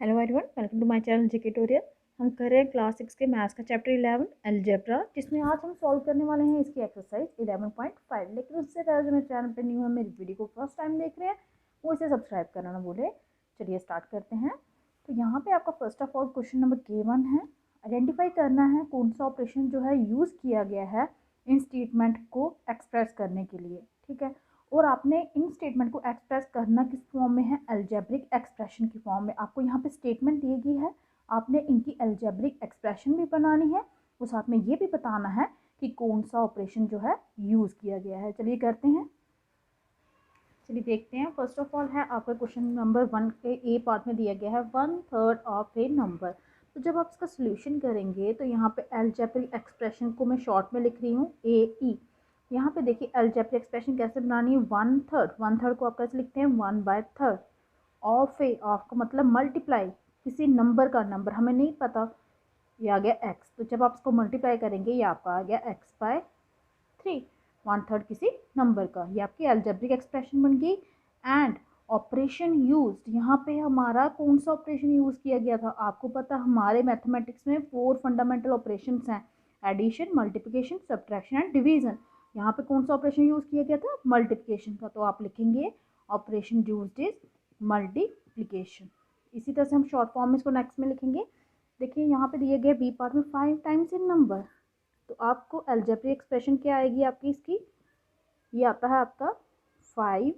Hello everyone, welcome to my channel JK tutorial. हम कर रहे हैं क्लास 6 के मैथ्स का चैप्टर 11 अलजेब्रा, जिसमें आज हम सॉल्व करने वाले हैं इसकी एक्सरसाइज 11.5। लेकिन उससे पहले जो मेरे चैनल पर न्यू है, मेरी वीडियो को फर्स्ट टाइम देख रहे हैं, वो इसे सब्सक्राइब करना ना भूले। चलिए स्टार्ट करते हैं। तो यहाँ पे आपका first of all question number K1 है। आइडेंटिफाई करना है कौन सा ऑपरेशन जो है यूज़ किया गया है इन स्टेटमेंट को एक्सप्रेस करने के लिए। ठीक है, और आपने इन स्टेटमेंट को एक्सप्रेस करना किस फॉर्म में है? अलजेब्रिक एक्सप्रेशन की फॉर्म में। आपको यहाँ पे स्टेटमेंट दी गई है, आपने इनकी अलजेब्रिक एक्सप्रेशन भी बनानी है और साथ में ये भी बताना है कि कौन सा ऑपरेशन जो है यूज़ किया गया है। चलिए करते हैं, चलिए देखते हैं। फर्स्ट ऑफ ऑल है आपका क्वेश्चन नंबर 1 के ए पार्ट में दिया गया है 1/3 ऑफ ए नंबर। तो जब आप इसका सोल्यूशन करेंगे तो यहाँ पे अलजेब्रिक एक्सप्रेशन को मैं शॉर्ट में लिख रही हूँ AE। यहाँ पे देखिए अलजेब्रिक एक्सप्रेशन कैसे बनानी है, 1/3 को आप कैसे लिखते हैं 1/3 ऑफ ए। ऑफ का मतलब मल्टीप्लाई, किसी नंबर का, नंबर हमें नहीं पता, ये आ गया x। तो जब आप इसको मल्टीप्लाई करेंगे ये आपका आ गया x/3, 1/3 किसी नंबर का। ये आपकी अलजेब्रिक एक्सप्रेशन बन गई। एंड ऑपरेशन यूज्ड, यहाँ पे हमारा कौन सा ऑपरेशन यूज़ किया गया था? आपको पता हमारे मैथमेटिक्स में 4 फंडामेंटल ऑपरेशंस हैं, addition, multiplication, subtraction and division. यहाँ पे कौन सा ऑपरेशन यूज़ किया गया था? मल्टीप्लिकेशन का। तो आप लिखेंगे ऑपरेशन यूज्ड इज मल्टीप्लिकेशन। इसी तरह से हम शॉर्ट फॉर्म में इसको नेक्स्ट में लिखेंगे। देखिए यहाँ पे दिए गए बी पार्ट में 5 टाइम्स इन नंबर। तो आपको अलजेब्रिक एक्सप्रेशन क्या आएगी आपकी इसकी? ये आता है आपका 5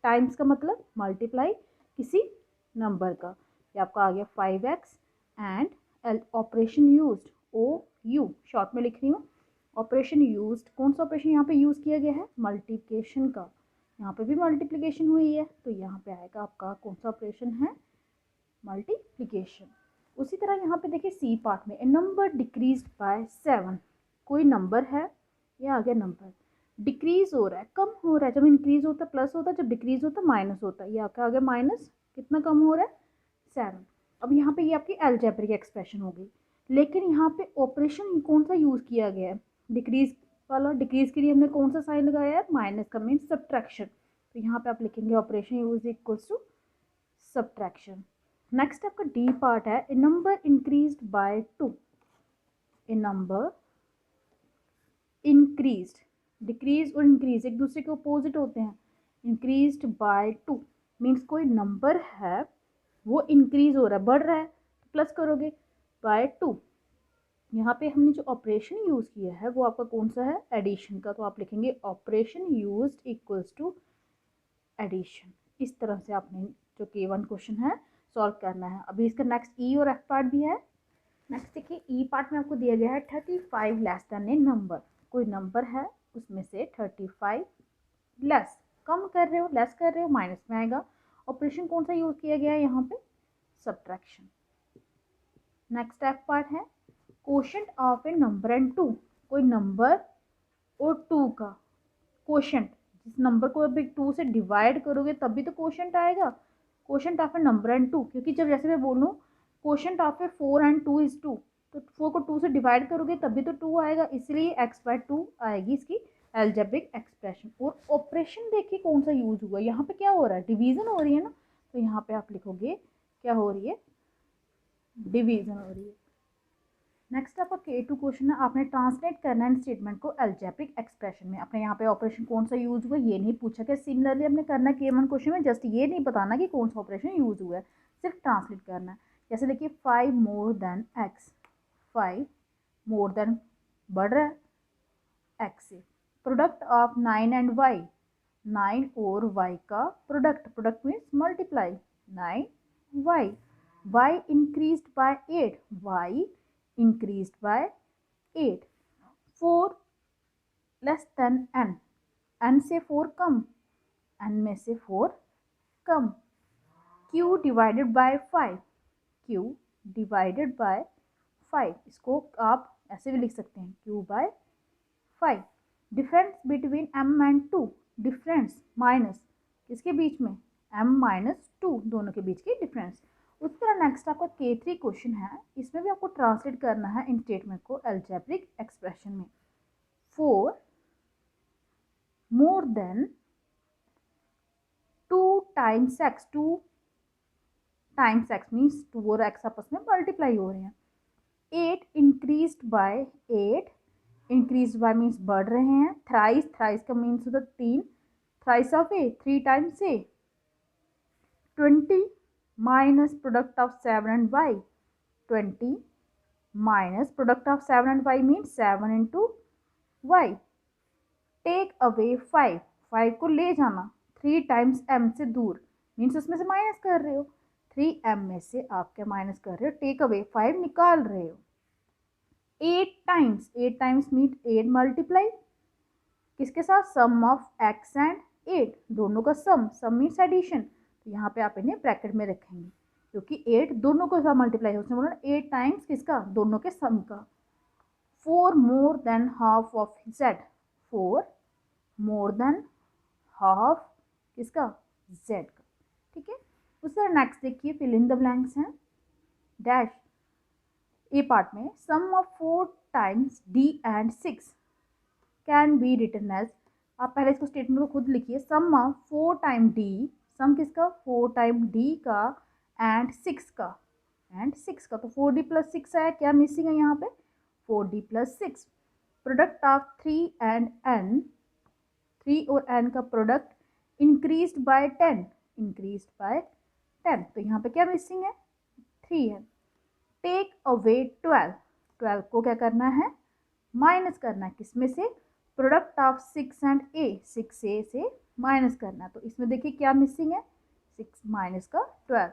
टाइम्स का मतलब मल्टीप्लाई किसी नंबर का। ये आपका आ गया 5x। And operation used, OU short में लिख रही हूँ। ऑपरेशन यूज्ड, कौन सा ऑपरेशन यहाँ पे यूज़ किया गया है? मल्टीप्लिकेशन का। यहाँ पे भी मल्टीप्लिकेशन हुई है, तो यहाँ पे आएगा आपका कौन सा ऑपरेशन है? मल्टीप्लिकेशन। उसी तरह यहाँ पे देखिए सी पार्ट में, ए नंबर डिक्रीज बाय 7। कोई नंबर है, ये आ गया नंबर डिक्रीज हो रहा है, कम हो रहा है। जब इंक्रीज होता है प्लस होता है, जब डिक्रीज होता है माइनस होता है। ये आपका आ गया माइनस, कितना कम हो रहा है? 7। अब यहाँ पे ये आपकी अलजेब्रिक एक्सप्रेशन हो गई। लेकिन यहाँ पे ऑपरेशन कौन सा यूज़ किया गया है? डिक्रीज वाला। डिक्रीज के लिए हमने कौन सा साइन लगाया है? माइनस का, मीन सब्ट्रैक्शन। तो यहाँ पे आप लिखेंगे operation use equals to subtraction. Next आपका डी पार्ट है, A number increased by 2। A number increased, decrease और इंक्रीज एक दूसरे के अपोजिट होते हैं। इंक्रीज्ड बाय 2 मीन्स कोई नंबर है वो इंक्रीज हो रहा है, बढ़ रहा है, तो प्लस करोगे बाय 2। यहाँ पे हमने जो ऑपरेशन यूज़ किया है वो आपका कौन सा है? एडिशन का। तो आप लिखेंगे operation used equals to addition. इस तरह से आपने जो K1 क्वेश्चन है सॉल्व करना है। अभी इसका नेक्स्ट E और F पार्ट भी है। नेक्स्ट देखिए E पार्ट में आपको दिया गया है 35 लेस देन ए नंबर। कोई नंबर है उसमें से 35 लेस, कम कर रहे हो, लेस कर रहे हो, माइनस में आएगा। ऑपरेशन कौन सा यूज़ किया गया है यहाँ पे? सब्ट्रैक्शन। नेक्स्ट F पार्ट है, quotient of A number and 2। कोई नंबर और 2 का कोशेंट, जिस नंबर को अभी 2 से डिवाइड करोगे तभी तो कोशेंट आएगा। Quotient of A number and 2, क्योंकि जब जैसे मैं बोलूँ quotient of A 4 and 2 is 2, तो 4 को 2 से डिवाइड करोगे तभी तो 2 आएगा, इसलिए x/2 आएगी इसकी अलजेब्रिक एक्सप्रेशन। और ऑपरेशन देखिए कौन सा यूज हुआ, यहाँ पे क्या हो रहा है? डिवीजन हो रही है ना, तो यहाँ पे आप लिखोगे क्या हो रही है? डिवीजन हो रही है। नेक्स्ट आपका K2 क्वेश्चन है, आपने ट्रांसलेट करना है स्टेटमेंट को अलजेब्रिक एक्सप्रेशन में। अपने यहाँ पे ऑपरेशन कौन सा यूज हुआ ये नहीं पूछा गया। सिमिलरली हमने करना है K1 क्वेश्चन में, जस्ट ये नहीं बताना कि कौन सा ऑपरेशन यूज हुआ है, सिर्फ ट्रांसलेट करना है। जैसे देखिए 5 more than x, 5 more than बढ़ रहा है x से। प्रोडक्ट ऑफ 9 एंड y, 9 और y का product, product means multiply, 9y। y increased by 8, y increased by 8। 4 less than n, n से 4 कम, n में से 4 कम। q divided by 5, q divided by 5, इसको आप ऐसे भी लिख सकते हैं q by 5। Difference between m and 2, difference minus किसके बीच में? m-2, दोनों के बीच की डिफरेंस। उस तरह नेक्स्ट आपका K3 क्वेश्चन है, इसमें भी आपको ट्रांसलेट करना है इन स्टेटमेंट को अलजेब्रिक एक्सप्रेशन में। 4 more then 2 times x, 2 times x means 2 और एक्स आपस में मल्टीप्लाई हो रहे हैं। 8 increased by 8, increase by means बढ़ रहे हैं। थ्राइस, थ्राइस का मीन्स होता है 3, thrice of a 3 times a. 20 minus product of 7 and y, 20 minus product of 7 and y means 7 into y। Take away 5, 5 को ले जाना 3 टाइम्स m से दूर मीन्स उसमें से माइनस कर रहे हो, 3m में से आप क्या माइनस कर रहे हो, टेक अवे 5 निकाल रहे हो। 8 टाइम्स, 8 टाइम्स मीट 8 मल्टीप्लाई किसके साथ, सम ऑफ x एंड 8, दोनों का सम, सम मीन्स एडिशन, तो यहाँ पे आप इन्हें ब्रैकेट में रखेंगे क्योंकि 8 दोनों को साथ मल्टीप्लाई है, उसने बोला 8 टाइम्स किसका, दोनों के सम का। 4 more than half of z, 4 more than half किसका, z का, ठीक है। उसका नेक्स्ट देखिए, फिल इन द ब्लैंक्स हैं। डैश ए पार्ट में sum of 4 times d and 6 can be written as, आप पहले इसको स्टेटमेंट को खुद लिखिए। Sum of 4 time d, sum किसका, 4 टाइम d का एंड 6 का, एंड 6 का, तो 4d प्लस 6 आया, क्या मिसिंग है यहाँ पे, 4d plus 6। Product of 3 and n, 3 और n का product increased by 10, increased by 10, तो यहाँ पे क्या मिसिंग है, 3 है। टेक अवे 12, 12 को क्या करना है, माइनस करना है, किसमें से, product of 6 and a, 6a से माइनस करना है, तो इसमें देखिए क्या मिसिंग है, 6 माइनस का 12।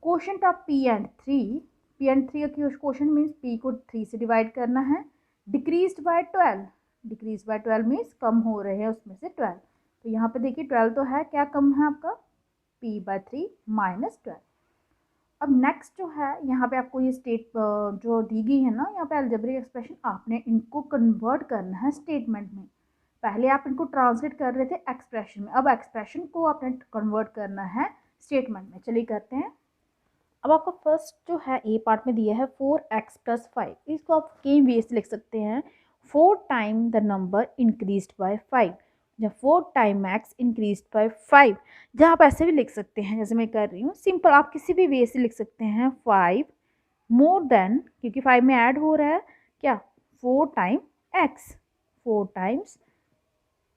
Quotient of p and 3, p and 3 का क्वोशंट मीन्स p को 3 से डिवाइड करना है। Decreased by 12, decrease by 12 means कम हो रहे हैं उसमें से 12, तो यहाँ पे देखिए 12 तो है, क्या कम है आपका, p बाय 3 माइनस 12। अब नेक्स्ट जो है यहाँ पे आपको ये स्टेट जो दी गई है ना, यहाँ पे अलजेब्रिक एक्सप्रेशन, आपने इनको कन्वर्ट करना है स्टेटमेंट में। पहले आप इनको ट्रांसलेट कर रहे थे एक्सप्रेशन में, अब एक्सप्रेशन को आपने कन्वर्ट करना है स्टेटमेंट में। चलिए करते हैं। अब आपका फर्स्ट जो है ए पार्ट में दिया है 4x प्लस 5, इसको आप कई वे से लिख सकते हैं। 4 time the number increased bye 5, जब 4 टाइम x इंक्रीज बाय 5, जहाँ आप ऐसे भी लिख सकते हैं जैसे मैं कर रही हूँ, सिंपल आप किसी भी वे से लिख सकते हैं। 5 मोर देन, क्योंकि 5 में ऐड हो रहा है क्या, 4 टाइम x, 4 टाइम्स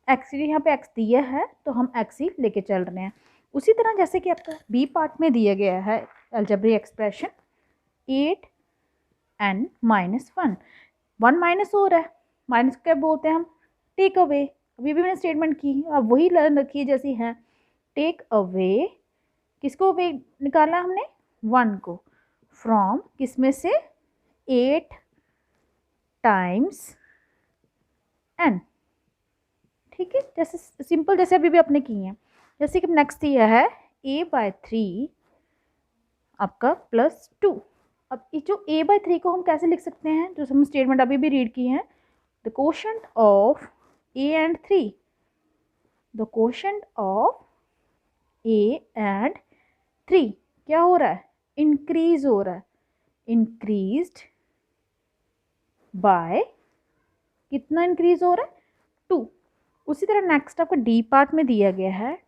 x, यहाँ पे x दिया है तो हम x ही लेके चल रहे हैं। उसी तरह जैसे कि आपका बी पार्ट में दिया गया है algebraic expression 8n minus 1, 1 minus हो रहा है, माइनस क्या बोलते हैं हम, टेक अवे, अभी भी मैंने स्टेटमेंट की, अब वही लर्न रखिए जैसी है। टेक अवे, किसको अवे निकालना हमने, 1 को, फ्रॉम किस में से, 8 टाइम्स n, ठीक है, जैसे सिंपल जैसे अभी भी आपने की है। जैसे कि नेक्स्ट दिया है a बाय 3 आपका प्लस 2। अब ये जो a बाय 3 को हम कैसे लिख सकते हैं, जो हम स्टेटमेंट अभी भी रीड की है, the quotient of a and 3, the quotient of a and 3 क्या हो रहा है, इंक्रीज हो रहा है, इंक्रीज्ड बाय कितना इंक्रीज हो रहा है, 2। उसी तरह नेक्स्ट आपका डी पार्ट में दिया गया है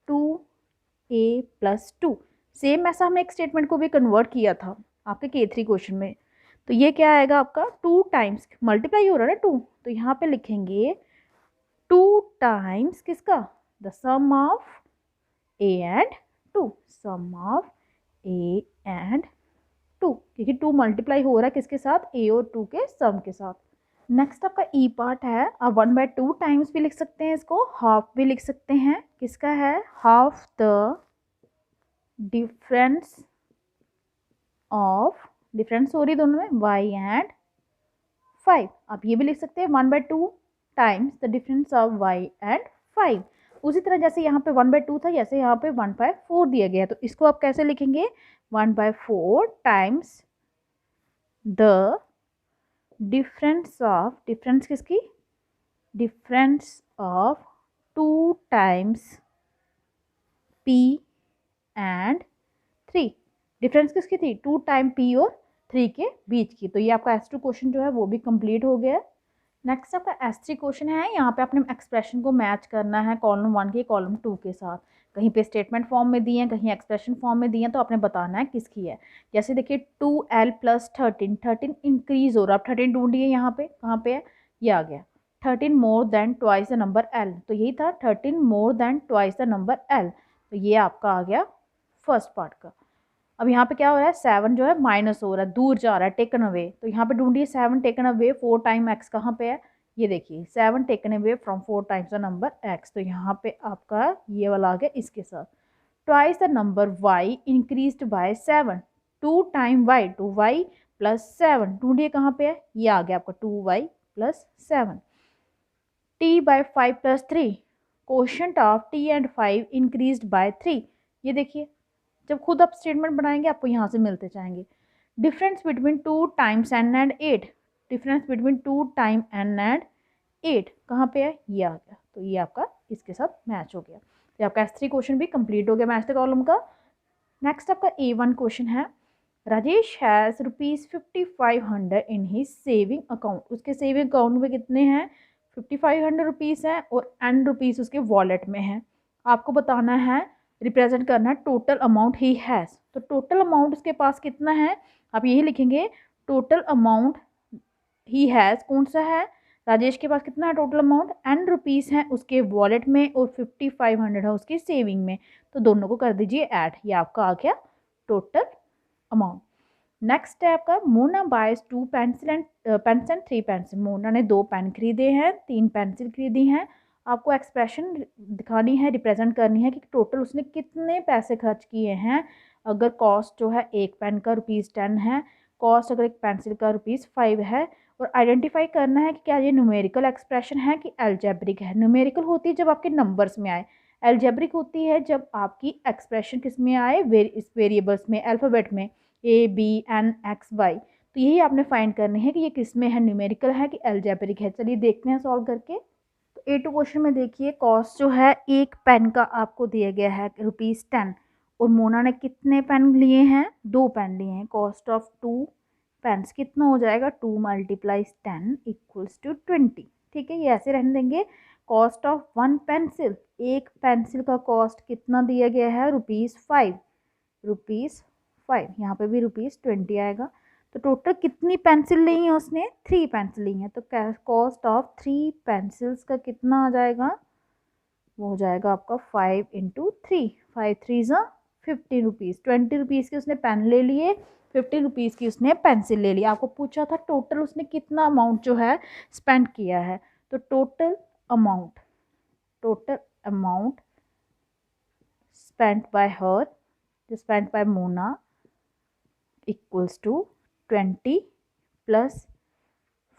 2a प्लस 2, सेम ऐसा हमने एक स्टेटमेंट को भी कन्वर्ट किया था आपके K3 क्वेश्चन में, तो ये क्या आएगा आपका 2 टाइम्स, मल्टीप्लाई हो रहा है ना 2, तो यहाँ पे लिखेंगे 2 टाइम्स किसका, the sum of a and 2, sum of a and 2, क्योंकि 2 मल्टीप्लाई हो रहा है किसके साथ, a और 2 के सम के साथ। नेक्स्ट आपका ई पार्ट है, आप 1/2 टाइम्स भी लिख सकते हैं, इसको हाफ भी लिख सकते हैं, किसका है, half the difference of, difference हो रही दोनों में, y एंड 5, आप ये भी लिख सकते हैं 1/2 times the difference of y and 5। उसी तरह जैसे यहाँ पे 1/2 था, जैसे यहाँ पे 1/4 दिया गया है, तो इसको आप कैसे लिखेंगे, 1/4 times the difference of, difference किसकी, difference of 2 times p and 3, difference किसकी थी, 2 टाइम p और 3 के बीच की। तो ये आपका S2 क्वेश्चन जो है वो भी कंप्लीट हो गया। नेक्स्ट आपका S3 क्वेश्चन है, यहाँ पे आपने एक्सप्रेशन को मैच करना है कॉलम 1 के कॉलम 2 के साथ। कहीं पे स्टेटमेंट फॉर्म में दी हैं, कहीं एक्सप्रेशन फॉर्म में दी हैं, तो आपने बताना है किसकी है। जैसे देखिए 2l + 13, 13 इंक्रीज हो रहा है। अब 13 ढूंढिए यहाँ पे, कहाँ पे है, ये आ गया। 13 more than twice the number l, तो यही था 13 more than twice the number l, तो ये आपका आ गया फर्स्ट पार्ट का। अब यहाँ पे क्या हो रहा है, 7 जो है माइनस हो रहा है, दूर जा रहा है, टेकन अवे, तो यहाँ पे ढूंढिए 7 टेकन अवे 4 टाइम x कहाँ पे है, ये देखिए 7 taken away from 4 times the number x, तो यहाँ पे आपका ये वाला आ गया इसके साथ। Twice the number y increased bye 7, 2 time y, 2y + 7, ढूंढिए कहाँ पे है, ये आ गया आपका 2y + 7। t/5 + 3, quotient of t and 5 increased by 3, ये देखिए जब खुद आप स्टेटमेंट बनाएंगे आपको यहाँ से मिलते जाएंगे। Difference between 2 times n and 8, difference between 2 time n and 8 कहाँ पे है, ये आ गया, तो ये आपका इसके साथ मैच हो गया। तो आपका S3 क्वेश्चन भी कंप्लीट हो गया मैच द कॉलम का। नेक्स्ट आपका A1 क्वेश्चन है, Rajesh has ₹5500 in he saving account, उसके सेविंग अकाउंट में कितने हैं, 5500 रुपीज़ हैं और n रुपीज़ उसके वॉलेट में है। आपको बताना है, रिप्रेजेंट करना है टोटल अमाउंट ही हैज़, तो टोटल अमाउंट उसके पास कितना है, आप यही लिखेंगे टोटल अमाउंट ही हैज़, कौन सा है, राजेश के पास कितना है टोटल अमाउंट, n रुपीज़ है उसके वॉलेट में और 5500 है उसकी सेविंग में, तो दोनों को कर दीजिए ऐड, ये आपका आ गया टोटल अमाउंट। नेक्स्ट है आपका, Mona buys 2 pencil and 3 pencil, Mona ने 2 पेन खरीदे हैं, 3 पेंसिल खरीदी हैं। आपको एक्सप्रेशन दिखानी है, रिप्रेजेंट करनी है कि टोटल उसने कितने पैसे खर्च किए हैं। अगर कॉस्ट जो है एक पेन का ₹10 है, कॉस्ट अगर एक पेंसिल का ₹5 है, और आइडेंटिफाई करना है कि क्या ये न्यूमेरिकल एक्सप्रेशन है कि अलजेब्रिक है। न्यूमेरिकल होती है जब आपके नंबर्स में आए, अलजेब्रिक होती है जब आपकी एक्सप्रेशन किस में आए, इस वेरिएबल्स में, अल्फ़ाबेट में, ABNXY, तो यही आपने फाइंड करने हैं कि ये किस में है, न्यूमेरिकल है कि अलजेब्रिक है। चलिए देखते हैं सॉल्व करके। तो A2 क्वेश्चन में देखिए कॉस्ट जो है एक पेन का आपको दिया गया है ₹10, और मोना ने कितने पेन लिए हैं, 2 पेन लिए हैं। कॉस्ट ऑफ 2 पेन्स कितना हो जाएगा, 2 × 10 = 20, ठीक है, ये ऐसे रहने देंगे। कॉस्ट ऑफ 1 पेंसिल, एक पेंसिल का कॉस्ट कितना दिया गया है, ₹5, यहाँ पे भी ₹20 आएगा। तो टोटल कितनी पेंसिल ली है उसने, 3 पेंसिल ली हैं, तो कॉस्ट ऑफ 3 पेंसिल्स का कितना आ जाएगा, वो हो जाएगा आपका 5 × 3, 5 3 ज़ा 50 रुपीज़, 20 रुपीज़ के उसने पेन ले लिए, 50 रुपीज़ की उसने पेंसिल ले ली। आपको पूछा था टोटल उसने कितना अमाउंट जो है स्पेंड किया है, तो total amount spent by her, spent by Mona = 20 +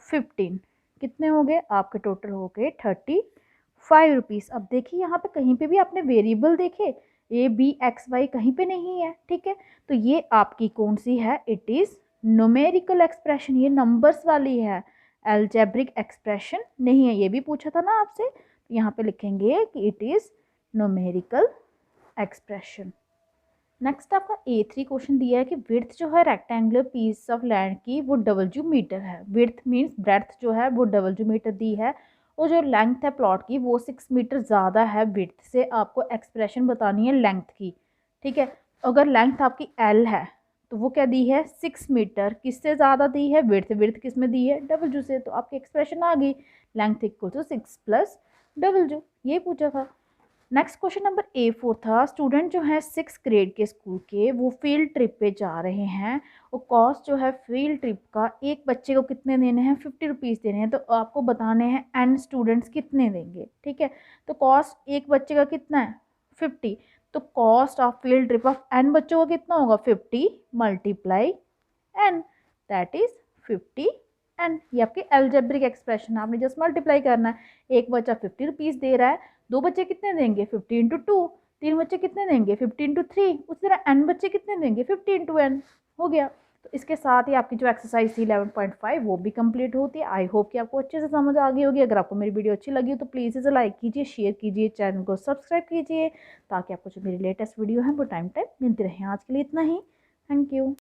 15, कितने हो गए आपके, टोटल हो गए 35 रुपीज़। अब देखिए यहाँ पे कहीं पे भी आपने वेरिएबल देखे, ABXY कहीं पे नहीं है, ठीक है, तो ये आपकी कौन सी है, इट इज़ न्यूमेरिकल एक्सप्रेशन, ये नंबर्स वाली है, अलजेब्रिक एक्सप्रेशन नहीं है, ये भी पूछा था ना आपसे, तो यहाँ पे लिखेंगे कि it is numerical expression. Next आपका A3 क्वेश्चन दिया है कि विड्थ जो है रेक्टेंगुलर पीस ऑफ लैंड की वो W मीटर है। विड्थ मीन्स ब्रेड्थ जो है वो W मीटर दी है, और जो लेंथ है प्लॉट की वो 6 मीटर ज़्यादा है विड्थ से। आपको एक्सप्रेशन बतानी है लेंथ की, ठीक है। अगर लेंथ आपकी L है तो वो क्या दी है, 6 मीटर, किससे ज़्यादा दी है, विड्थ किस में दी है, W से, तो आपकी एक्सप्रेशन आ गई, लेंथ = 6 + W, ये पूछा था। नेक्स्ट क्वेश्चन नंबर A4 था, स्टूडेंट जो है 6th ग्रेड के स्कूल के वो फील्ड ट्रिप पे जा रहे हैं, और कॉस्ट जो है फील्ड ट्रिप का एक बच्चे को कितने देने हैं, 50 रुपीज़ देने हैं, तो आपको बताने हैं n स्टूडेंट्स कितने देंगे, ठीक है। तो कॉस्ट एक बच्चे का कितना है, 50, तो cost of field trip of n बच्चों का कितना होगा, 50 × n, दैट इज़ 50n। ये आपकी अलजेब्रिक एक्सप्रेशन, आपने जस्ट मल्टीप्लाई करना है। एक बच्चा 50 रुपीज़ दे रहा है, 2 बच्चे कितने देंगे, 50 × 2, 3 बच्चे कितने देंगे, 50 × 3, उसी तरह n बच्चे कितने देंगे, 50 × n, हो गया। तो इसके साथ ही आपकी जो एक्सरसाइज थी 11.5 वो भी कंप्लीट होती है। आई होप कि आपको अच्छे से समझ आ गई होगी। अगर आपको मेरी वीडियो अच्छी लगी हो तो प्लीज़ इसे लाइक कीजिए, शेयर कीजिए, चैनल को सब्सक्राइब कीजिए, ताकि आपको जो मेरी लेटेस्ट वीडियो है वो टाइम मिलती रहे। आज के लिए इतना ही, थैंक यू।